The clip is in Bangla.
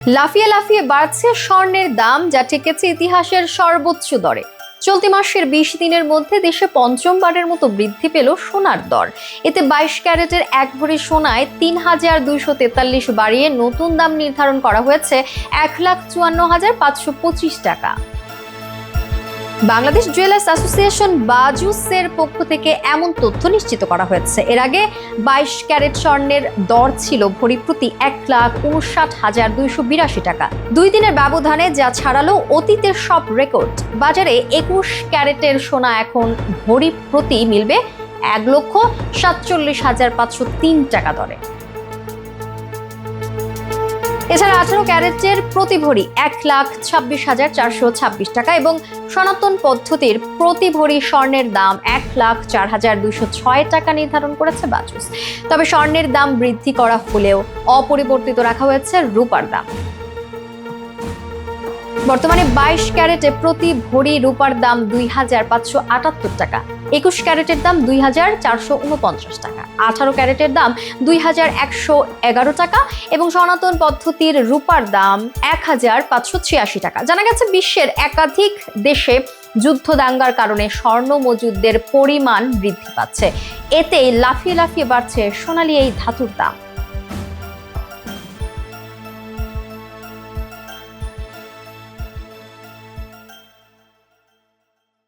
লাফিয়ে লাফিয়ে বাড়ছে স্বর্ণের দাম, যা ঠেকেছে ইতিহাসের সর্বোচ্চ দরে। চলতি মাসের 20 দিনের মধ্যে দেশে পঞ্চমবারের মতো বৃদ্ধি পেল সোনার দর। এতে 22 ক্যারেটের এক ভরি সোনায় ৩,২৪৩ বাড়িয়ে নতুন দাম নির্ধারণ করা হয়েছে ১,৫৪,৫২৫ টাকা। বাংলাদেশ জুয়েলার্স অ্যাসোসিয়েশন বাজুসের পক্ষ থেকে এমন তথ্য নিশ্চিত করা হয়েছে। এর আগে 22 ক্যারেট স্বর্ণের দর ছিল ভরি প্রতি ১,৫৯,২৮২ টাকা। ২ দিনের ব্যবধানে যা ছাড়ালো অতীতের সব রেকর্ড। বাজারে 21 ক্যারেটের সোনা এখন ভরি প্রতি মিলবে ১,৪৭,৫০৩ টাকা দরে। এছাড়া 18 ক্যারেটের প্রতি ভরি ১,২৬,৪২৬ টাকা এবং সনাতন পদ্ধতির প্রতি ভরি স্বর্ণের দাম ১,০৪,২০৬ টাকা নির্ধারণ করেছে বাজুস। তবে স্বর্ণের দাম বৃদ্ধি করা হলেও অপরিবর্তিত রাখা হয়েছে রূপার দাম। বর্তমানে 22 ক্যারেটে প্রতি ভরি রূপার দাম ২,৫৭৮ টাকা, 21 ক্যারেটের দাম ২,৪৪৯ টাকা, 18 ক্যারেটের দাম ২,১১১ টাকা এবং সনাতন পদ্ধতির রূপার দাম ১,৫৮৬ টাকা। জানা গেছে বিশ্বের একাধিক দেশে যুদ্ধ দাঙ্গার কারণে স্বর্ণ মজুদের পরিমাণ বৃদ্ধি পাচ্ছে। এতে লাফিয়ে লাফিয়ে বাড়ছে সোনালী এই ধাতুর দাম।